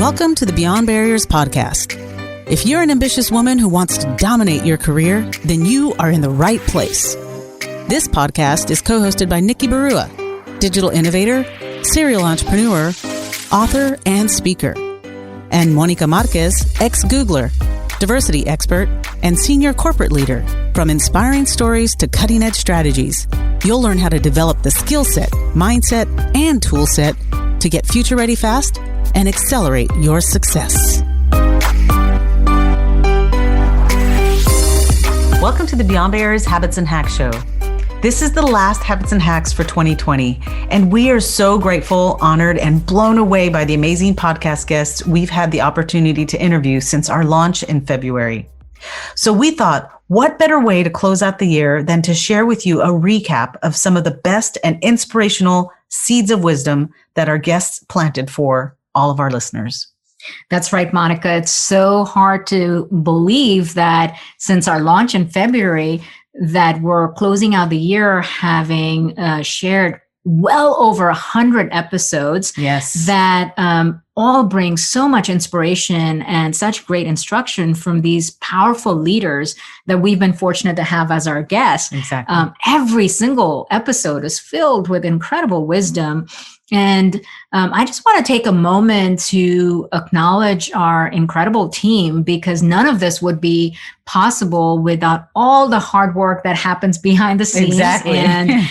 Welcome to the Beyond Barriers podcast. If you're an ambitious woman who wants to dominate your career, then you are in the right place. This podcast is co-hosted by Nikki Barua, digital innovator, serial entrepreneur, author, and speaker, and Monica Marquez, ex-Googler, diversity expert, and senior corporate leader. From inspiring stories to cutting-edge strategies, you'll learn how to develop the skill set, mindset, and tool set to get future-ready fast and accelerate your success. Welcome to the Beyond Barriers Habits and Hacks Show. This is the last Habits and Hacks for 2020, and we are so grateful, honored, and blown away by the amazing podcast guests we've had the opportunity to interview since our launch in February. So we thought, what better way to close out the year than to share with you a recap of some of the best and inspirational seeds of wisdom that our guests planted for all of our listeners. That's right, Monica. It's so hard to believe that since our launch in February, that we're closing out the year having shared well over 100 episodes. Yes. That all bring so much inspiration and such great instruction from these powerful leaders that we've been fortunate to have as our guests. Exactly. Every single episode is filled with incredible wisdom. And I just want to take a moment to acknowledge our incredible team, because none of this would be possible without all the hard work that happens behind the scenes. Exactly. And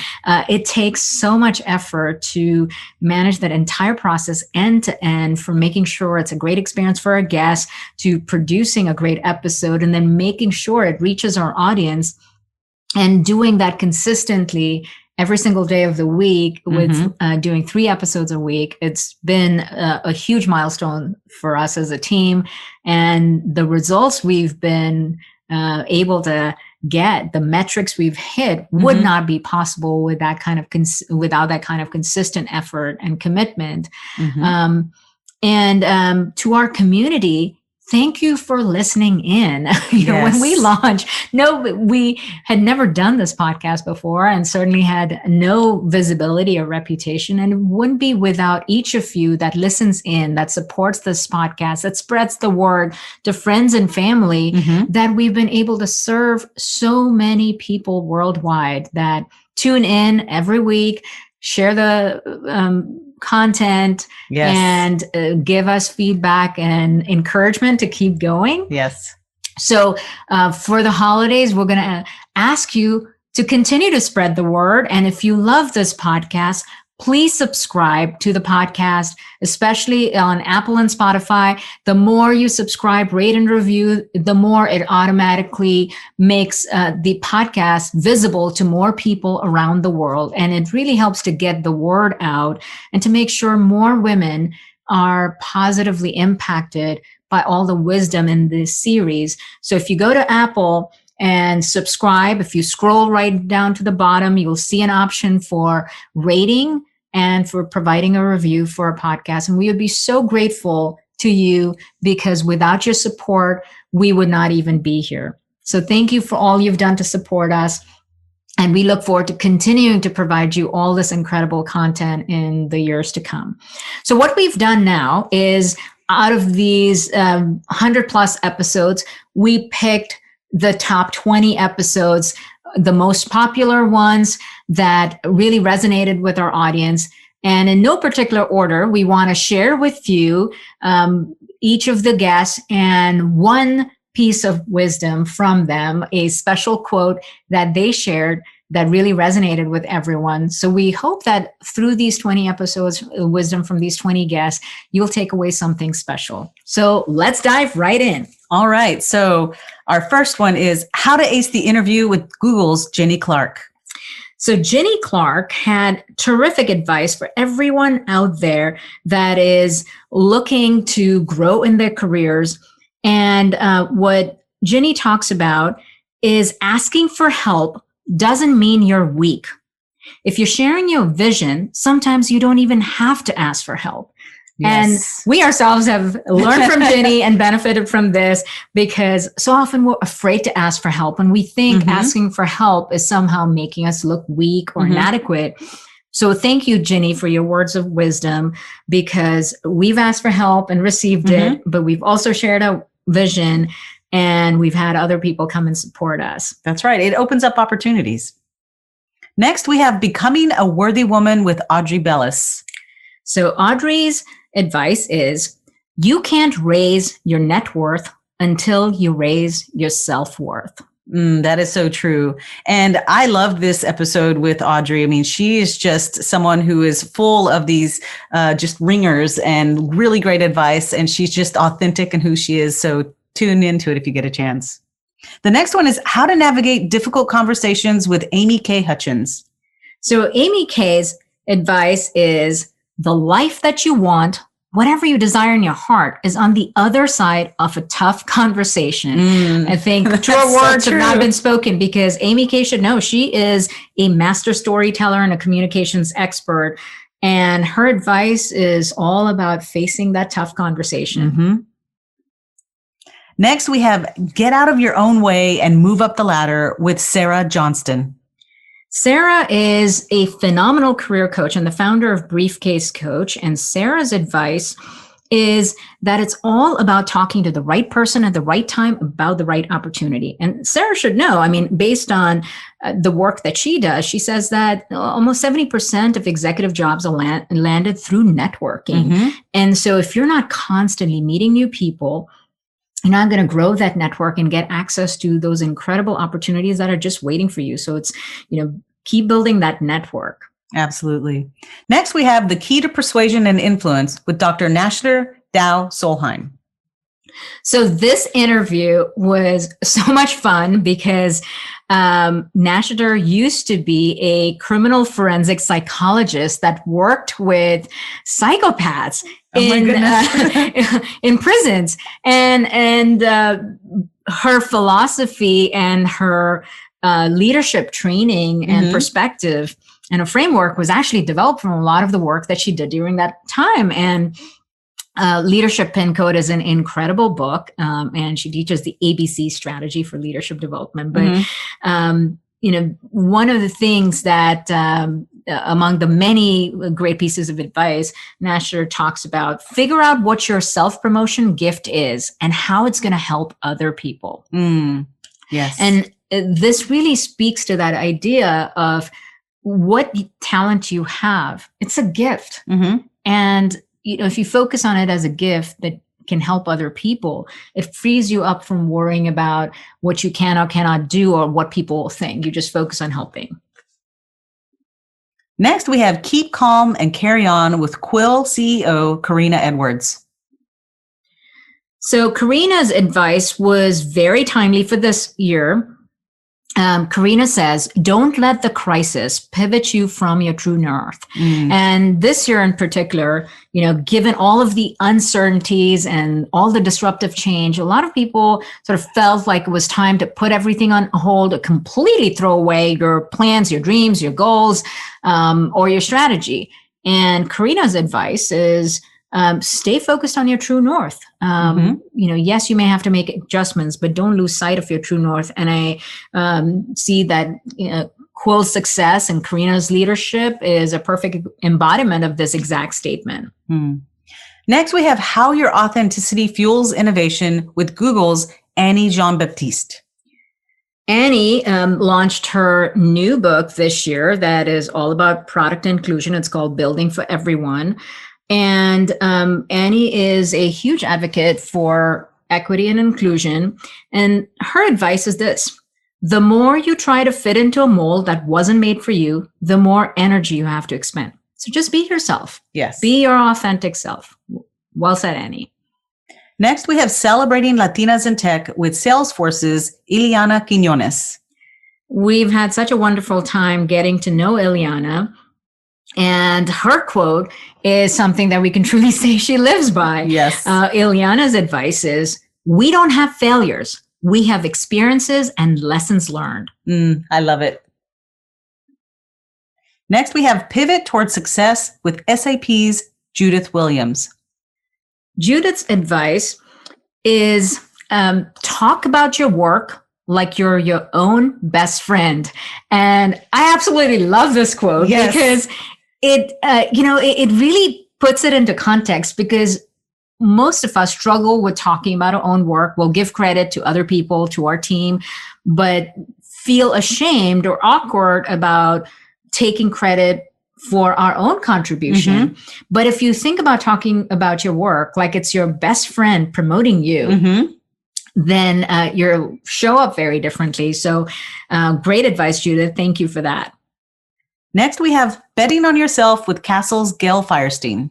it takes so much effort to manage that entire process end to end, from making sure it's a great experience for our guests to producing a great episode and then making sure it reaches our audience, and doing that consistently every single day of the week with doing 3 episodes a week. It's been a huge milestone for us as a team, and the results we've been able to get, the metrics we've hit, would not be possible with that kind of without that kind of consistent effort and commitment. And to our community, thank you for listening in. When we launched, we had never done this podcast before, and certainly had no visibility or reputation, and it wouldn't be without each of you that listens in, that supports this podcast, that spreads the word to friends and family, that we've been able to serve so many people worldwide that tune in every week, share the content, and give us feedback and encouragement to keep going. Yes. So for the holidays, we're going to ask you to continue to spread the word. And if you love this podcast, please subscribe to the podcast, especially on Apple and Spotify. The more you subscribe, rate, and review, the more it automatically makes the podcast visible to more people around the world. And it really helps to get the word out and to make sure more women are positively impacted by all the wisdom in this series. So if you go to Apple and subscribe, if you scroll right down to the bottom, you'll see an option for rating and for providing a review for a podcast. And we would be so grateful to you, because without your support, we would not even be here. So thank you for all you've done to support us. And we look forward to continuing to provide you all this incredible content in the years to come. So what we've done now is, out of these 100 plus episodes, we picked the top 20 episodes, the most popular ones that really resonated with our audience. And in no particular order, we want to share with you each of the guests and one piece of wisdom from them, a special quote that they shared that really resonated with everyone. So we hope that through these 20 episodes, wisdom from these 20 guests, you'll take away something special. So let's dive right in. All right. So our first one is how to ace the interview with Google's Jenny Clark. So Jenny Clark had terrific advice for everyone out there that is looking to grow in their careers. And what Jenny talks about is asking for help doesn't mean you're weak. If you're sharing your vision, sometimes you don't even have to ask for help. Yes. And we ourselves have learned from Jenny and benefited from this, because so often we're afraid to ask for help, and we think asking for help is somehow making us look weak or inadequate. So thank you, Ginny, for your words of wisdom, because we've asked for help and received it, but we've also shared a vision and we've had other people come and support us. That's right. It opens up opportunities. Next, we have Becoming a Worthy Woman with Audrey Bellis. So Audrey's advice is, you can't raise your net worth until you raise your self-worth. That is so true. And I love this episode with Audrey. I mean, she is just someone who is full of these just ringers and really great advice. And she's just authentic in who she is. So tune into it if you get a chance. The next one is How to Navigate Difficult Conversations with Amy K. Hutchins. So Amy K's advice is, the life that you want, whatever you desire in your heart, is on the other side of a tough conversation. I think truer words have not been spoken, because Amy K should know she is a master storyteller and a communications expert. And her advice is all about facing that tough conversation. Next, we have Get Out of Your Own Way and Move Up the Ladder with Sarah Johnston. Sarah is a phenomenal career coach and the founder of Briefcase Coach. And Sarah's advice is that it's all about talking to the right person at the right time about the right opportunity. And Sarah should know, I mean, based on the work that she does, she says that almost 70% of executive jobs are landed through networking. And so if you're not constantly meeting new people, you're not going to grow that network and get access to those incredible opportunities that are just waiting for you. So it's, keep building that network. Absolutely. Next, we have The Key to Persuasion and Influence with Dr. Nashter Dow Solheim. So this interview was so much fun because Nashter used to be a criminal forensic psychologist that worked with psychopaths in prisons, and her philosophy and her leadership training and perspective and a framework was actually developed from a lot of the work that she did during that time. And Leadership Pin Code is an incredible book, and she teaches the ABC strategy for leadership development. But one of the things that among the many great pieces of advice, Nashter talks about, figure out what your self-promotion gift is and how it's going to help other people. Yes. And this really speaks to that idea of what talent you have. It's a gift. And if you focus on it as a gift that can help other people, it frees you up from worrying about what you can or cannot do or what people will think. You just focus on helping. Next, we have Keep Calm and Carry On with Quill CEO Karina Edwards. So Karina's advice was very timely for this year. Karina says, don't let the crisis pivot you from your true north. And this year in particular, given all of the uncertainties and all the disruptive change, a lot of people sort of felt like it was time to put everything on hold, to completely throw away your plans, your dreams, your goals, or your strategy. And Karina's advice is, stay focused on your true north. Yes, you may have to make adjustments, but don't lose sight of your true north. And I see that Quill's success and Karina's leadership is a perfect embodiment of this exact statement. Next, we have How Your Authenticity Fuels Innovation with Google's Annie Jean-Baptiste. Annie launched her new book this year that is all about product inclusion. It's called Building for Everyone. And Annie is a huge advocate for equity and inclusion. And her advice is this: the more you try to fit into a mold that wasn't made for you, the more energy you have to expend. So just be yourself. Yes. Be your authentic self. Well said, Annie. Next, we have Celebrating Latinas in Tech with Salesforce's Ileana Quiñones. We've had such a wonderful time getting to know Ileana. And her quote is something that we can truly say she lives by. Yes. Ileana's advice is, we don't have failures. We have experiences and lessons learned. I love it. Next, we have Pivot Towards Success with SAP's Judith Williams. Judith's advice is talk about your work like you're your own best friend. And I absolutely love this quote because it really puts it into context, because most of us struggle with talking about our own work. We'll give credit to other people, to our team, but feel ashamed or awkward about taking credit for our own contribution. Mm-hmm. But if you think about talking about your work like it's your best friend promoting you, mm-hmm. then you'll show up very differently. So great advice, Judith. Thank you for that. Next, we have Betting on Yourself with Castle's Gail Firestein.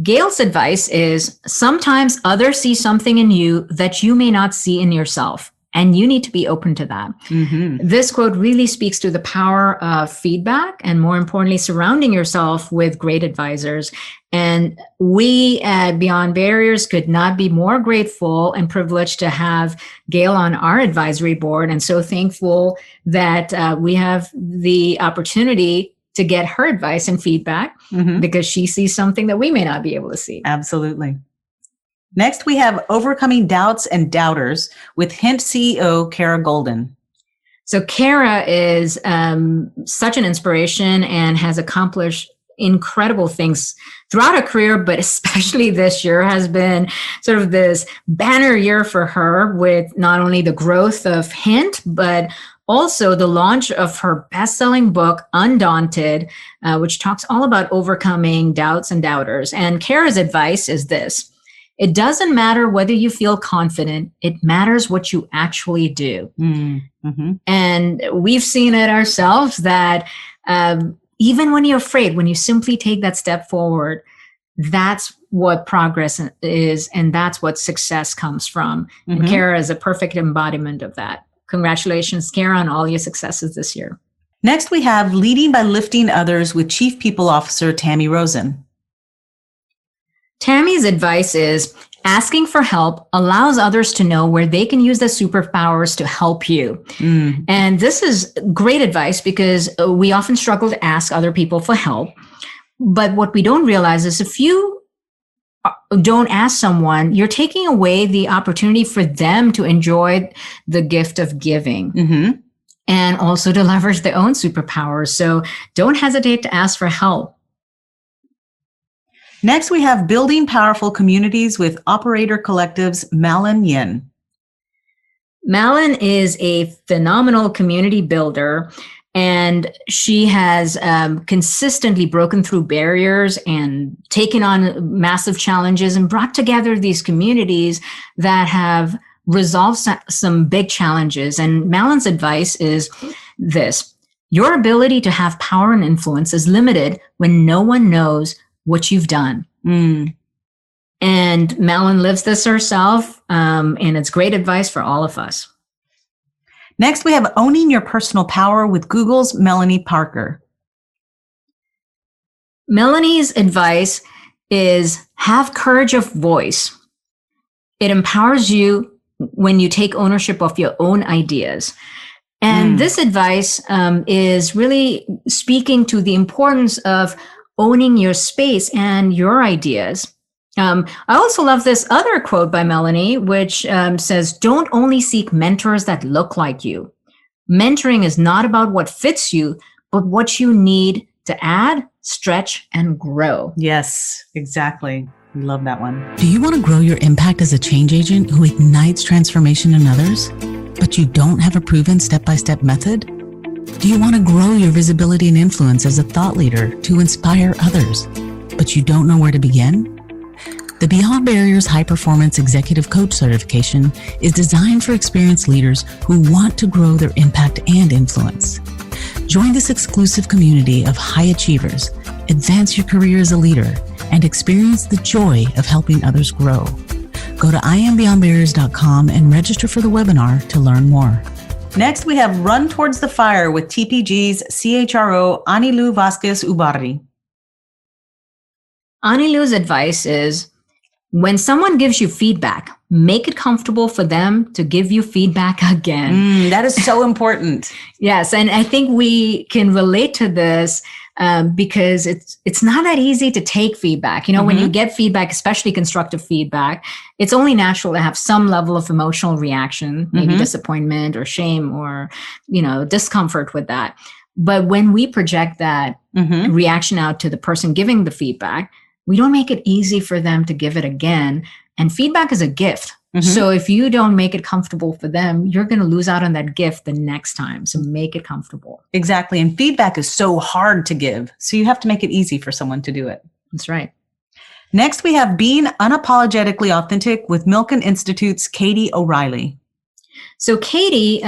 Gail's advice is, sometimes others see something in you that you may not see in yourself, and you need to be open to that. Mm-hmm. This quote really speaks to the power of feedback, and more importantly, surrounding yourself with great advisors. And we at Beyond Barriers could not be more grateful and privileged to have Gail on our advisory board, and so thankful that we have the opportunity to get her advice and feedback, mm-hmm. because she sees something that we may not be able to see. Absolutely. Next, we have Overcoming Doubts and Doubters with Hint CEO Kara Golden. So Kara is such an inspiration and has accomplished incredible things throughout her career, but especially this year has been sort of this banner year for her, with not only the growth of Hint, but also the launch of her best-selling book, Undaunted, which talks all about overcoming doubts and doubters. And Kara's advice is this: it doesn't matter whether you feel confident, it matters what you actually do. Mm-hmm. And we've seen it ourselves that even when you're afraid, when you simply take that step forward, that's what progress is, and that's what success comes from. Mm-hmm. And Kara is a perfect embodiment of that. Congratulations, Kara, on all your successes this year. Next, we have Leading by Lifting Others with Chief People Officer Tammy Rosen. Tammy's advice is, asking for help allows others to know where they can use their superpowers to help you. Mm. And this is great advice, because we often struggle to ask other people for help. But what we don't realize is, if you don't ask someone, you're taking away the opportunity for them to enjoy the gift of giving, mm-hmm. and also to leverage their own superpowers. So don't hesitate to ask for help. Next, we have Building Powerful Communities with Operator Collective's Malin Yin. Malin is a phenomenal community builder, and she has consistently broken through barriers and taken on massive challenges and brought together these communities that have resolved some big challenges. And Malin's advice is this: your ability to have power and influence is limited when no one knows what you've done. Mm. And Malin lives this herself, and it's great advice for all of us. Next, we have Owning Your Personal Power with Google's Melanie Parker. Melanie's advice is, have courage of voice. It empowers you when you take ownership of your own ideas. And this advice is really speaking to the importance of owning your space and your ideas. I also love this other quote by Melanie, which says, don't only seek mentors that look like you. Mentoring is not about what fits you, but what you need to add, stretch, and grow. Yes, exactly. We love that one. Do you want to grow your impact as a change agent who ignites transformation in others, but you don't have a proven step-by-step method? Do you want to grow your visibility and influence as a thought leader to inspire others, but you don't know where to begin? The Beyond Barriers High Performance Executive Coach Certification is designed for experienced leaders who want to grow their impact and influence. Join this exclusive community of high achievers, advance your career as a leader, and experience the joy of helping others grow. Go to IamBeyondBarriers.com and register for the webinar to learn more. Next, we have Run Towards the Fire with TPG's CHRO Anilu Vasquez Ubarri. Anilu's advice is, when someone gives you feedback, make it comfortable for them to give you feedback again. That is so important. Yes. And I think we can relate to this because it's not that easy to take feedback. You know, when you get feedback, especially constructive feedback, it's only natural to have some level of emotional reaction, maybe disappointment or shame or, discomfort with that. But when we project that reaction out to the person giving the feedback, we don't make it easy for them to give it again. And feedback is a gift. So if you don't make it comfortable for them, you're going to lose out on that gift the next time. So make it comfortable. Exactly. And feedback is so hard to give. So you have to make it easy for someone to do it. That's right. Next, we have Being Unapologetically Authentic with Milken Institute's Katie O'Reilly. So Katie,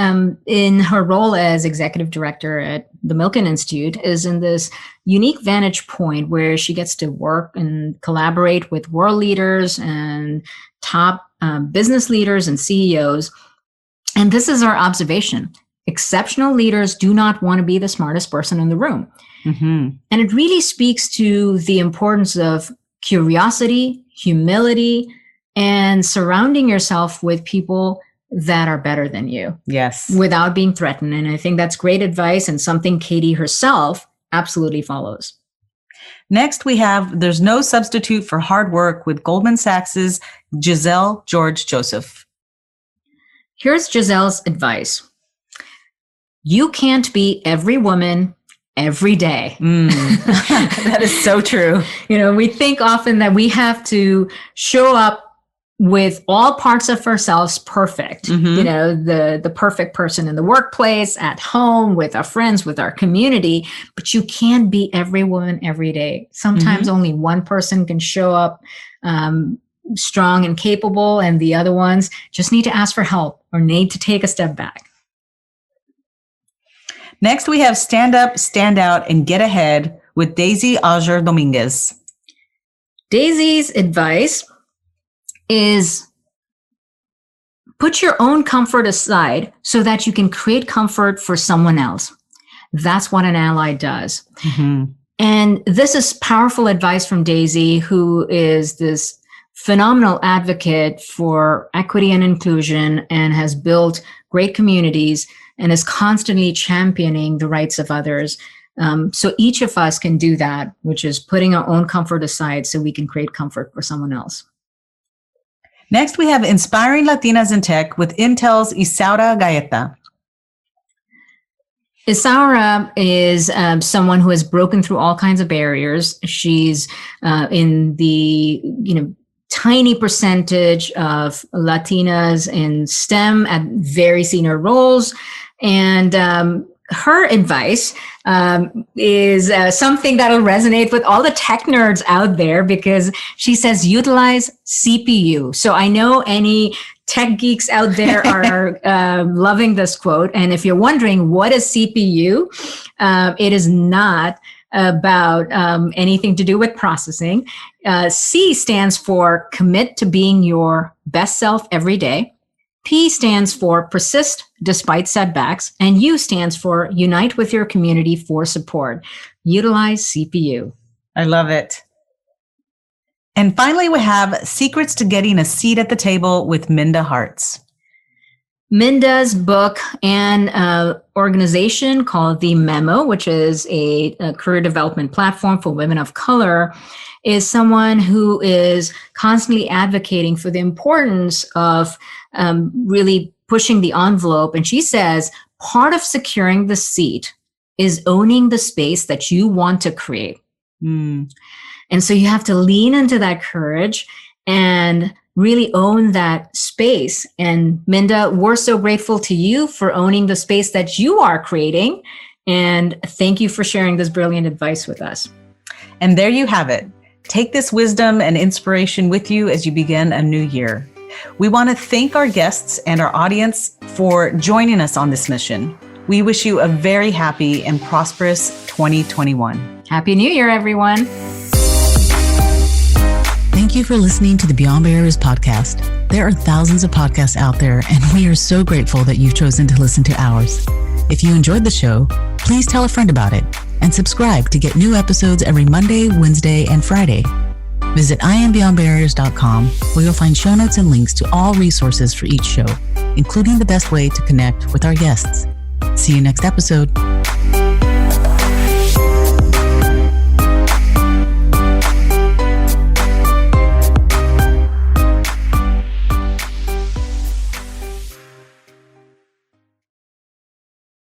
in her role as executive director at the Milken Institute, is in this unique vantage point where she gets to work and collaborate with world leaders and top business leaders and CEOs. And this is our observation. Exceptional leaders do not want to be the smartest person in the room. And it really speaks to the importance of curiosity, humility, and surrounding yourself with people that are better than you. Yes. Without being threatened. And I think that's great advice and something Katie herself absolutely follows. Next, we have There's No Substitute for Hard Work with Goldman Sachs' Giselle George Joseph. Here's Giselle's advice. You can't be every woman every day. That is so true. We think often that we have to show up with all parts of ourselves perfect, the perfect person in the workplace, at home, with our friends, with our community, but you can't be every woman every day. Sometimes only one person can show up strong and capable, and the other ones just need to ask for help or need to take a step back. Next, we have Stand Up, Stand Out, and Get Ahead with Daisy Auger Dominguez. Daisy's advice is put your own comfort aside so that you can create comfort for someone else. That's what an ally does. And this is powerful advice from Daisy, who is this phenomenal advocate for equity and inclusion and has built great communities and is constantly championing the rights of others. So each of us can do that, which is putting our own comfort aside so we can create comfort for someone else. Next, we have Inspiring Latinas in Tech with Intel's Isaura Gaeta. Isaura is someone who has broken through all kinds of barriers. She's in the tiny percentage of Latinas in STEM at very senior roles. And her advice is something that'll resonate with all the tech nerds out there, because she says, utilize CPU. So I know any tech geeks out there are loving this quote. And if you're wondering what is CPU, it is not about anything to do with processing. C stands for commit to being your best self every day. P stands for persist despite setbacks, and U stands for unite with your community for support. Utilize CPU. I love it. And finally, we have Secrets to Getting a Seat at the Table with Minda Harts. Minda's book and organization called The Memo, which is a career development platform for women of color, is someone who is constantly advocating for the importance of really pushing the envelope. And she says, part of securing the seat is owning the space that you want to create. And so you have to lean into that courage and really own that space. And Minda, we're so grateful to you for owning the space that you are creating. And thank you for sharing this brilliant advice with us. And there you have it. Take this wisdom and inspiration with you as you begin a new year. We want to thank our guests and our audience for joining us on this mission. We wish you a very happy and prosperous 2021. Happy New Year, everyone. Thank you for listening to the Beyond Barriers podcast. There are thousands of podcasts out there, and we are so grateful that you've chosen to listen to ours. If you enjoyed the show, please tell a friend about it and subscribe to get new episodes every Monday, Wednesday, and Friday. Visit IamBeyondBarriers.com, where you'll find show notes and links to all resources for each show, including the best way to connect with our guests. See you next episode.